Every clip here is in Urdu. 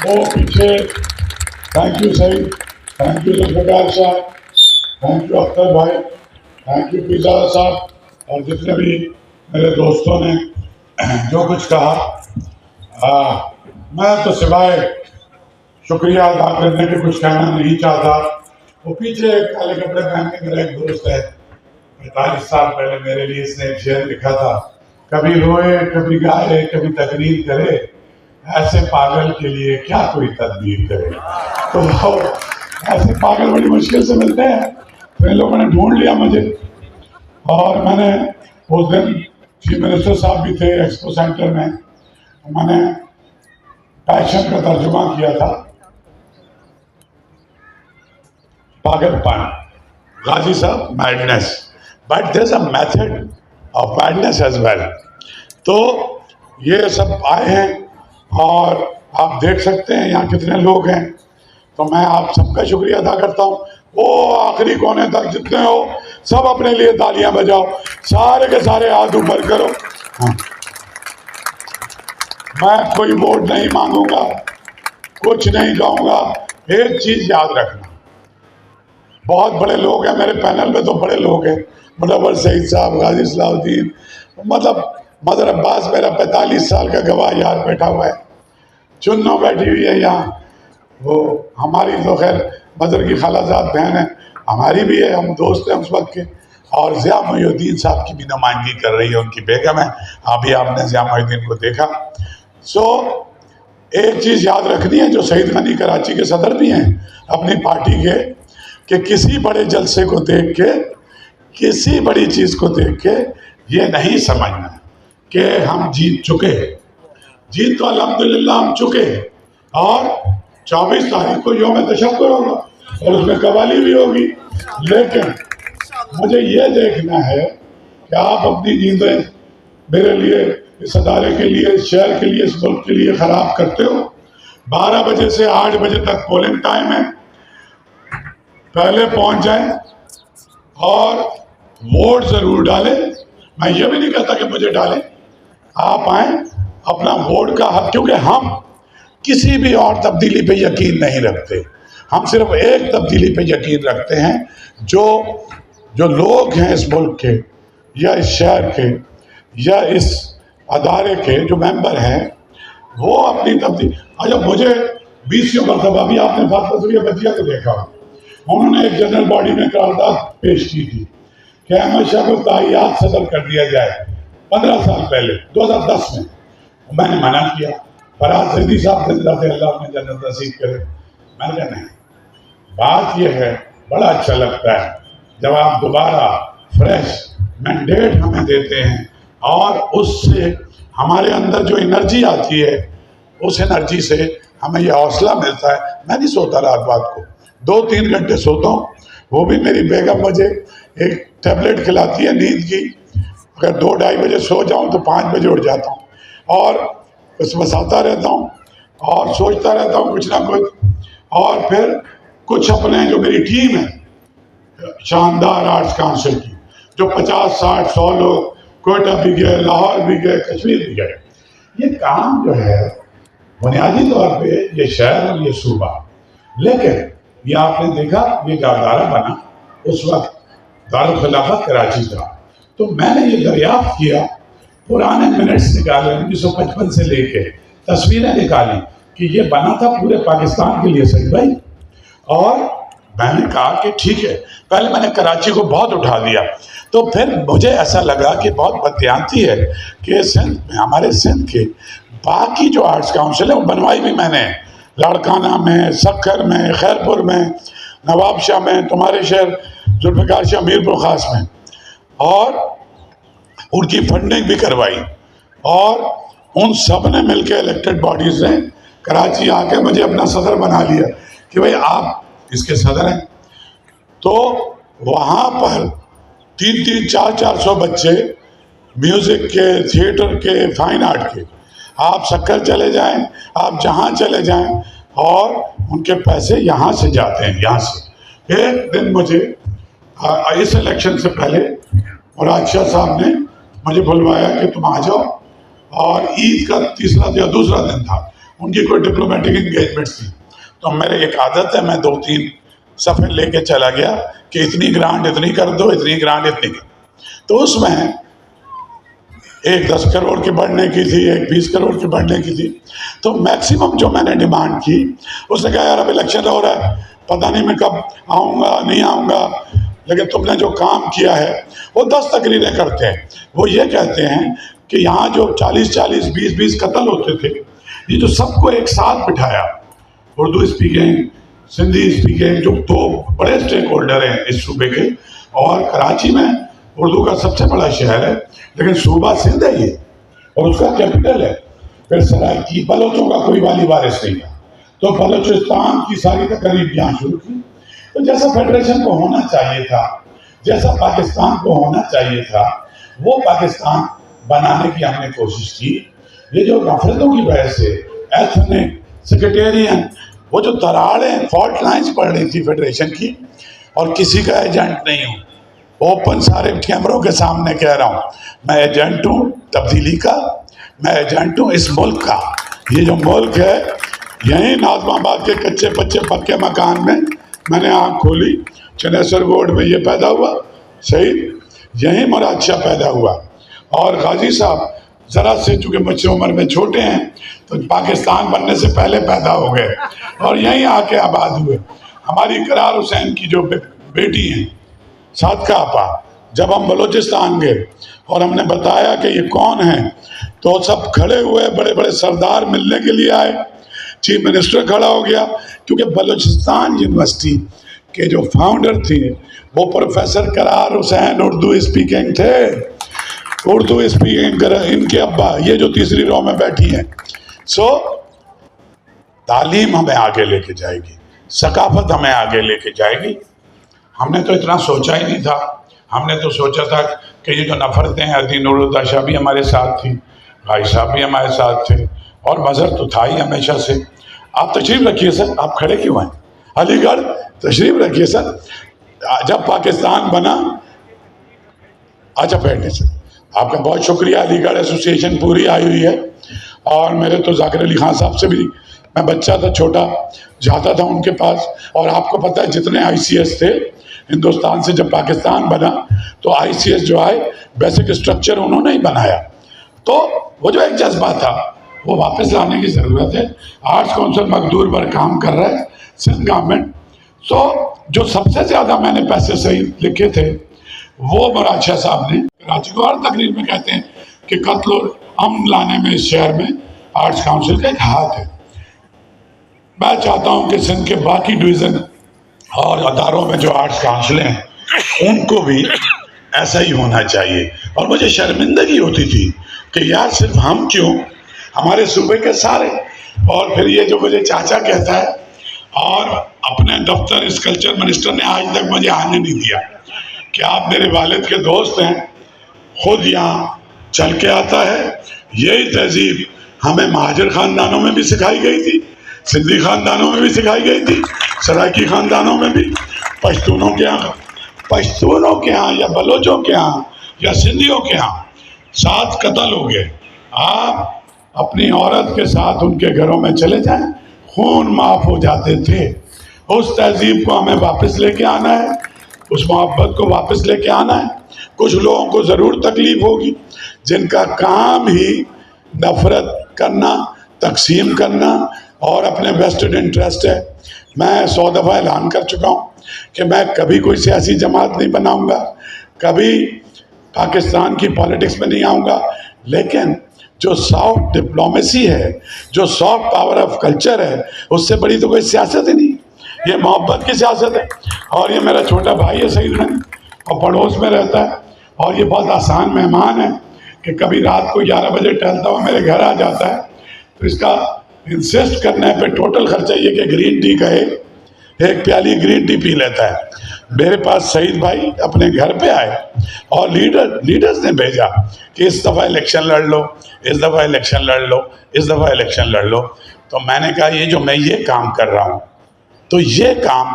وہ پیچھے thank you Saeed, thank you Zulfiqar صاحب، تھینک یو اختر بھائی، تھینک یو پیزا صاحب، اور جتنے بھی میرے دوستوں نے جو کچھ کہا، میں تو سوائے شکریہ ادا کرنے کے کچھ کہنا نہیں چاہتا۔ وہ پیچھے کالے کپڑے پہن کے میرا ایک دوست ہے، 45 سال پہلے میرے لیے اس نے ایک شعر لکھا تھا، کبھی روئے کبھی گائے کبھی تقریر کرے، ایسے پاگل کے لیے کیا کوئی تدبیر کرے۔ تو ایسے پاگل بڑی مشکل سے ملتے ہیں، تو ان لوگوں نے ڈھونڈ لیا مجھے، اور میں نے اس دن چیف منسٹر صاحب بھی تھے ایکسپو سینٹر میں، میں نے پیشن کا ترجمہ کیا تھا، پاگل پن، غازی صاحب madness, but there is a method of madness as well. تو یہ سب آئے ہیں اور آپ دیکھ سکتے ہیں یہاں کتنے لوگ ہیں، تو میں آپ سب کا شکریہ ادا کرتا ہوں۔ وہ آخری کونے تک جتنے ہو سب اپنے لیے تالیاں بجاؤ، سارے کے سارے ہاتھ اوپر کرو۔ میں کوئی ووٹ نہیں مانگوں گا، کچھ نہیں کہوں گا، ایک چیز یاد رکھنا، بہت بڑے لوگ ہیں میرے پینل میں، تو بڑے لوگ ہیں، منور سعید صاحب، غازی صلاح الدین، مطلب مدر عباس میرا 45 سال کا گواہ یار بیٹھا ہوا ہے، چنو بیٹھی ہوئی ہے یہاں، وہ ہماری تو خیر مدر کی خالہ زاد بہن ہے، ہماری بھی ہے، ہم دوست ہیں اس وقت کے، اور ضیاء محی الدین صاحب کی بھی نمائندگی کر رہی ہے، ان کی بیگم ہے، ابھی آپ نے ضیاء محی الدین کو دیکھا۔ سو ایک چیز یاد رکھنی ہے، جو سعید غنی کراچی کے صدر بھی ہیں اپنی پارٹی کے، کہ کسی بڑے جلسے کو دیکھ کے، کسی بڑی چیز کو دیکھ کے یہ نہیں سمجھنا کہ ہم جیت چکے ہیں، جیت تو الحمدللہ ہم چکے ہیں، اور 24 تاریخ کو یوم تشکر ہوگا اور اس میں قوالی بھی ہوگی، لیکن مجھے یہ دیکھنا ہے کہ آپ اپنی نیندیں میرے لیے، اس ادارے کے لیے، اس شہر کے لیے، اس ملک کے لیے خراب کرتے ہو۔ 12 بجے سے 8 بجے تک پولنگ ٹائم ہے، پہلے پہنچ جائیں اور ووٹ ضرور ڈالیں۔ میں یہ بھی نہیں کہتا کہ مجھے ڈالیں، آپ آئیں، اپنا ووٹ کا حق، کیونکہ ہم کسی بھی اور تبدیلی پہ یقین نہیں رکھتے، ہم صرف ایک تبدیلی پہ یقین رکھتے ہیں، جو لوگ ہیں اس ملک کے یا اس شہر کے یا اس ادارے کے جو ممبر ہیں، وہ اپنی تبدیلی۔ اچھا، مجھے 20 مرتبہ بھی آپ نے فاطمہ زکریا بچیا کو دیکھا، انہوں نے ایک جنرل باڈی میں قرارداد پیش کی تھی کہ احمد شاہ کو تاحیات صدر کر دیا جائے 15 سال پہلے 2010 میں، میں نے منع کیا، فراز زیدی صاحب رضی اللہ نے جنت نصیب کرے، میں نے کہا نہیں، بات یہ ہے، بڑا اچھا لگتا ہے جب آپ دوبارہ فریش مینڈیٹ ہمیں دیتے ہیں، اور اس سے ہمارے اندر جو انرجی آتی ہے، اس انرجی سے ہمیں یہ حوصلہ ملتا ہے۔ میں نہیں سوتا رات کو، 2-3 گھنٹے سوتا ہوں، وہ بھی میری بیگم مجھے ایک ٹیبلٹ کھلاتی ہے نیند کی، اگر 2-2:30 بجے سو جاؤں تو 5 بجے اٹھ جاتا ہوں، اور اس میں ساتا رہتا ہوں اور سوچتا رہتا ہوں کچھ نہ کچھ، اور پھر کچھ اپنے جو میری ٹیم ہے شاندار آرٹس کانسل کی، جو 50-60-100 لوگ کوئٹہ بھی گئے، لاہور بھی گئے، کشمیر بھی گئے، یہ کام جو ہے بنیادی طور پہ یہ شہر اور یہ صوبہ، لیکن یہ آپ نے دیکھا یہ جو ادارہ بنا اس وقت دارالخلافہ کراچی تھا، تو میں نے یہ دریافت کیا، پرانے منٹس نکالے 1955 سے لے کے تصویریں نکالی کہ یہ بنا تھا پورے پاکستان کے لیے سعید بھائی، اور میں نے کہا کہ ٹھیک ہے، پہلے میں نے کراچی کو بہت اٹھا دیا، تو پھر مجھے ایسا لگا کہ بہت بدقسمتی ہے کہ سندھ میں، ہمارے سندھ کے باقی جو آرٹس کاؤنسل ہیں وہ بنوائی بھی میں نے، لاڑکانہ میں، سکھر میں، خیرپور میں، نواب شاہ میں، تمہارے شہر ذوالفقار شاہ میرپور خاص میں، اور ان کی فنڈنگ بھی کروائی، اور ان سب نے مل کے الیکٹڈ باڈیز نے کراچی آ کے مجھے اپنا صدر بنا لیا کہ بھئی آپ اس کے صدر ہیں۔ تو وہاں پر 300-400 بچے میوزک کے، تھیٹر کے، فائن آرٹ کے، آپ سکر چلے جائیں، آپ جہاں چلے جائیں، اور ان کے پیسے یہاں سے جاتے ہیں، یہاں سے۔ ایک دن مجھے اس الیکشن سے پہلے مراد شاہ صاحب نے مجھے بلوایا کہ تم آ جاؤ اور عید کا تیسرا یا دوسرا دن تھا، ان کی کوئی ڈپلومیٹک انگیجمنٹ تھی، تو میرے ایک عادت ہے، میں 2-3 صفحے لے کے چلا گیا کہ اتنی گرانٹ اتنی کر دو، اتنی گرانٹ اتنی کر دو۔ تو اس میں ایک 10 کروڑ کی بڑھنے کی تھی، ایک 20 کروڑ کی بڑھنے کی تھی، تو میکسیمم جو میں نے ڈیمانڈ کی، اس نے کہا یار اب الیکشن ہو رہا ہے، پتہ نہیں میں کب آؤں گا نہیں آؤں گا، لیکن تم نے جو کام کیا ہے، وہ 10 تقریریں کرتے ہیں، وہ یہ کہتے ہیں کہ یہاں جو 40-40 20-20 قتل ہوتے تھے، یہ جو سب کو ایک ساتھ بٹھایا، اردو اسپیکنگ، سندھی اسپیکنگ، جو 2 بڑے سٹیک ہولڈر ہیں اس صوبے کے، اور کراچی میں اردو کا سب سے بڑا شہر ہے، لیکن صوبہ سندھ ہے یہ، اور اس کا کیپٹل ہے۔ پھر سرائکی بلوچوں کا کوئی والی وارث نہیں تھا، تو بلوچستان کی ساری تقریب یہاں شروع کی۔ تو جیسا فیڈریشن کو ہونا چاہیے تھا، جیسا پاکستان کو ہونا چاہیے تھا، وہ پاکستان بنانے کی ہم نے کوشش کی۔ یہ جو نفرتوں کی وجہ سے ایتھنک سیکریٹیرین، وہ جو دراڑیں فالٹ لائنز پڑ رہی تھی فیڈریشن کی، اور کسی کا ایجنٹ نہیں ہوں، اوپن سارے کیمروں کے سامنے کہہ رہا ہوں، میں ایجنٹ ہوں تبدیلی کا، میں ایجنٹ ہوں اس ملک کا۔ یہ جو ملک ہے، یہیں ناظم آباد کے کچے پچے پکے مکان میں نے آنکھ کھولی، چنیسر وارڈ میں یہ پیدا ہوا، صحیح، یہیں مراد شاہ پیدا ہوا، اور غازی صاحب ذرا سے چونکہ مجھ سے عمر میں چھوٹے ہیں تو پاکستان بننے سے پہلے پیدا ہو گئے اور یہیں آ کے آباد ہوئے۔ ہماری قرار حسین کی جو بیٹی ہیں صادقہ آپا، جب ہم بلوچستان گئے اور ہم نے بتایا کہ یہ کون ہیں، تو سب کھڑے ہوئے، بڑے بڑے سردار ملنے کے لیے آئے، چیف منسٹر کھڑا ہو گیا، کیونکہ بلوچستان یونیورسٹی کے جو فاؤنڈر تھے وہ پروفیسر قرار حسین اردو اسپیکنگ تھے، اردو اسپیکنگ ان کے ابا، یہ جو تیسری رو میں بیٹھی ہیں۔ تعلیم ہمیں آگے لے کے جائے گی، ثقافت ہمیں آگے لے کے جائے گی۔ ہم نے تو اتنا سوچا ہی نہیں تھا، ہم نے تو سوچا تھا کہ یہ جو نفرتیں ہیں، حضرت نوراللہ شاہ بھی ہمارے ساتھ تھی، بھائی صاحب بھی ہمارے ساتھ تھے، اور مظہر تو تھا ہی ہمیشہ سے۔ آپ تشریف رکھیے سر، آپ کھڑے کیوں ہیں؟ علی گڑھ تشریف رکھیے سر۔ جب پاکستان بنا، اچھا بیٹھے سر، آپ کا بہت شکریہ، علی گڑھ ایسوسیشن پوری آئی ہوئی ہے، اور میرے تو ذاکر علی خان صاحب سے بھی، میں بچہ تھا چھوٹا، جاتا تھا ان کے پاس، اور آپ کو پتہ ہے جتنے آئی سی ایس تھے ہندوستان سے، جب پاکستان بنا تو آئی سی ایس جو آئے بیسک اسٹرکچر انہوں نے ہی بنایا، تو وہ جو ایک جذبہ تھا وہ واپس لانے کی ضرورت ہے۔ آرٹس کونسل مقدور پر کام کر رہا ہے سندھ گورنمنٹ۔ تو جو سب سے زیادہ میں نے پیسے صحیح لکھے تھے وہ مراد شاہ صاحب نے کراچی کو، ہر تقریر میں کہتے ہیں کہ قتل و امن لانے میں اس شہر میں آرٹس کونسل کا ایک ہاتھ ہے۔ میں چاہتا ہوں کہ سندھ کے باقی ڈویژن اور اداروں میں جو آرٹس کونسلیں ہیں ان کو بھی ایسا ہی ہونا چاہیے، اور مجھے شرمندگی ہوتی تھی کہ یار صرف ہم کیوں، ہمارے صوبے کے سارے۔ اور پھر یہ جو مجھے چاچا کہتا ہے، اور اپنے دفتر اس کلچر منسٹر نے آج تک مجھے آنے نہیں دیا کہ آپ میرے والد کے دوست ہیں، خود یہاں چل کے آتا ہے۔ یہی تہذیب ہمیں مہاجر خاندانوں میں بھی سکھائی گئی تھی، سندھی خاندانوں میں بھی سکھائی گئی تھی، سرائکی خاندانوں میں بھی، پشتونوں کے ہاں یا بلوچوں کے ہاں یا سندھیوں کے ہاں 7 قتل ہو گئے۔ آپ اپنی عورت کے ساتھ ان کے گھروں میں چلے جائیں، خون معاف ہو جاتے تھے۔ اس تہذیب کو ہمیں واپس لے کے آنا ہے، اس محبت کو واپس لے کے آنا ہے۔ کچھ لوگوں کو ضرور تکلیف ہوگی جن کا کام ہی نفرت کرنا، تقسیم کرنا اور اپنے ویسٹڈ انٹرسٹ ہے۔ میں 100 دفعہ اعلان کر چکا ہوں کہ میں کبھی کوئی سیاسی جماعت نہیں بناؤں گا، کبھی پاکستان کی پالیٹکس میں نہیں آؤں گا، لیکن جو سافٹ ڈپلومیسی ہے، جو سافٹ پاور آف کلچر ہے، اس سے بڑی تو کوئی سیاست ہی نہیں، یہ محبت کی سیاست ہے۔ اور یہ میرا چھوٹا بھائی ہے سعید غنی، اور پڑوس میں رہتا ہے، اور یہ بہت آسان مہمان ہے کہ کبھی رات کو 11 بجے ٹہلتا ہوا میرے گھر آ جاتا ہے، تو اس کا انسسٹ کرنے پہ ٹوٹل خرچہ یہ کہ گرین ٹی کا ایک پیالی گرین ٹی پی لیتا ہے۔ میرے پاس سعید بھائی اپنے گھر پہ آئے، اور لیڈرز نے بھیجا کہ اس دفعہ الیکشن لڑ لو، اس دفعہ الیکشن لڑ لو، اس دفعہ الیکشن لڑ لو۔ تو میں نے کہا یہ جو میں یہ کام کر رہا ہوں، تو یہ کام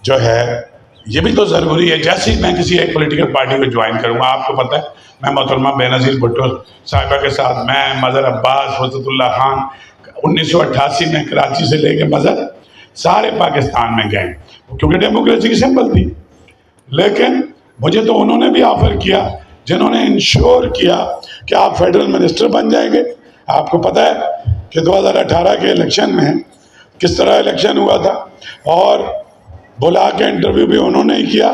جو ہے یہ بھی تو ضروری ہے. جیسے ہی میں کسی ایک پولیٹیکل پارٹی کو جوائن کروں گا, آپ کو پتہ ہے میں محترمہ بے نظیر بھٹو صاحبہ کے ساتھ, میں مظہر عباس, حضرت اللہ خان, 1988 میں کراچی سے لے کے مظہر سارے پاکستان میں گئے, کیونکہ ڈیموکریسی کی سمبل تھی. لیکن مجھے تو انہوں نے بھی آفر کیا جنہوں نے انشور کیا کہ آپ فیڈرل منسٹر بن جائیں گے. آپ کو پتہ ہے کہ 2018 کے الیکشن میں کس طرح الیکشن ہوا تھا, اور بلا کے انٹرویو بھی انہوں نے ہی کیا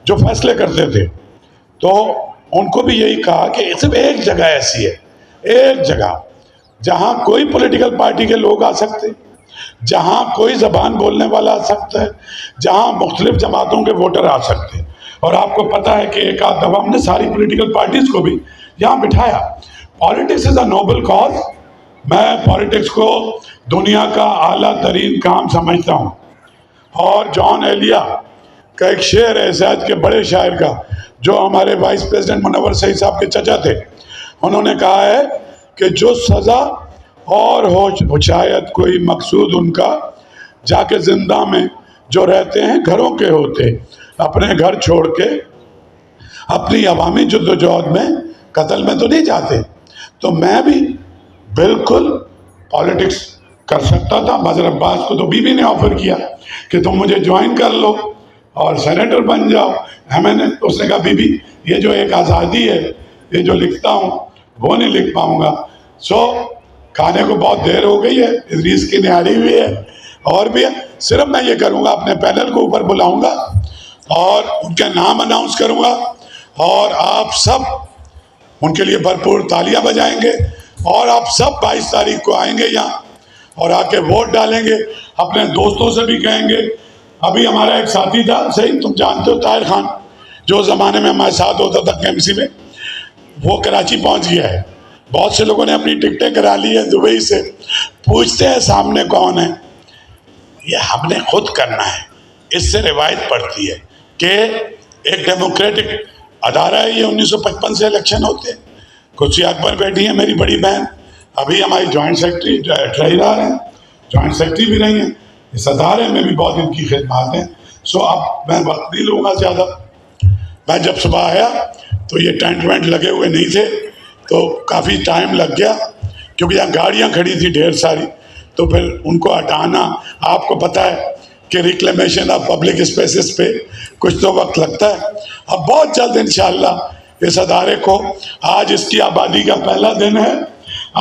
جو فیصلے کرتے تھے. تو ان کو بھی یہی کہا کہ صرف ایک جگہ ایسی ہے, ایک جگہ جہاں کوئی پولیٹیکل پارٹی کے لوگ آ سکتے, جہاں کوئی زبان بولنے والا آ سکتا ہے, جہاں مختلف جماعتوں کے ووٹر آ سکتے ہیں. اور آپ کو پتہ ہے کہ ایک آدھ دفعہ ہم نے ساری پولیٹیکل پارٹیز کو بھی یہاں بٹھایا. Politics is a noble cause. میں پالیٹکس کو دنیا کا اعلیٰ ترین کام سمجھتا ہوں. اور جان ایلیا کا ایک شعر ہے, سیاج کے بڑے شاعر کا, جو ہمارے وائس پریزیڈنٹ منور سعید صاحب کے چچا تھے. انہوں نے کہا ہے کہ جو سزا اور ہو شاید کوئی مقصود ان کا, جا کے زندہ میں جو رہتے ہیں گھروں کے ہوتے, اپنے گھر چھوڑ کے اپنی عوامی جدوجہد میں قتل میں تو نہیں جاتے. تو میں بھی بالکل پالیٹکس کر سکتا تھا. مظہر عباس کو تو بیوی نے آفر کیا کہ تم مجھے جوائن کر لو اور سینیٹر بن جاؤ. اس نے کہا بیوی یہ جو ایک آزادی ہے, یہ جو لکھتا ہوں وہ نہیں لکھ پاؤں گا. کھانے کو بہت دیر ہو گئی ہے, ادریس کی نہاری ہوئی ہے, اور بھی ہے. صرف میں یہ کروں گا, اپنے پینل کو اوپر بلاؤں گا اور ان کے نام اناؤنس کروں گا, اور آپ سب ان کے لیے بھرپور تالیاں بجائیں گے, اور آپ سب 22 تاریخ کو آئیں گے یہاں اور آ کے ووٹ ڈالیں گے. اپنے دوستوں سے بھی کہیں گے. ابھی ہمارا ایک ساتھی تھا, صحیح تم جانتے ہو, طاہر خان, جو زمانے میں ہمارے ساتھ ہوتا تھا KMC میں, وہ کراچی پہنچ گیا ہے. بہت سے لوگوں نے اپنی ٹکٹیں کرا لی ہیں دبئی سے. پوچھتے ہیں سامنے کون ہے, یہ ہم نے خود کرنا ہے. اس سے روایت پڑتی ہے کہ ایک ڈیموکریٹک ادارہ ہے یہ. 1955 سے الیکشن ہوتے ہیں. کرسی اکبر بیٹھی ہیں میری بڑی بہن, ابھی ہماری جوائنٹ سیکرٹری ٹریجرر ہیں, جوائنٹ سیکرٹری بھی رہی ہیں. اس ادارے میں بھی بہت ان کی خدمات ہیں. اب میں وقت نہیں لوں گا زیادہ. میں جب صبح آیا تو یہ ٹینٹ وینٹ لگے ہوئے نہیں تھے, تو کافی ٹائم لگ گیا کیونکہ یہاں گاڑیاں کھڑی تھی ڈھیر ساری, تو پھر ان کو ہٹانا. آپ کو پتہ ہے کہ ریکلیمیشن آف پبلک اسپیسز پہ کچھ تو وقت لگتا ہے. اب بہت جلد انشاءاللہ اس ادارے کو, آج اس کی آبادی کا پہلا دن ہے,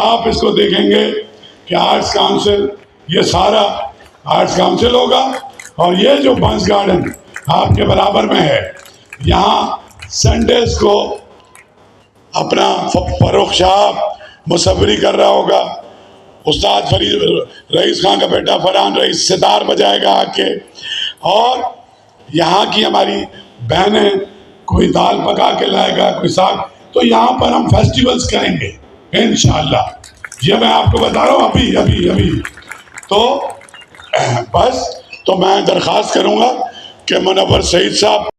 آپ اس کو دیکھیں گے کہ آرٹس کاؤنسل, یہ سارا آرٹس کاؤنسل ہوگا, اور یہ جو بنس گارڈن آپ کے برابر میں ہے, یہاں سنڈیز کو اپنا فروخ صاحب مصوری کر رہا ہوگا. استاد فرید رئیس خان کا بیٹا فرحان رئیس ستار بجائے گا آ کے, اور یہاں کی ہماری بہنیں کوئی دال پکا کے لائے گا, کوئی ساگ. تو یہاں پر ہم فیسٹیولز کریں گے انشاءاللہ. یہ میں آپ کو بتا رہا ہوں ابھی. تو بس, تو میں درخواست کروں گا کہ منور سعید صاحب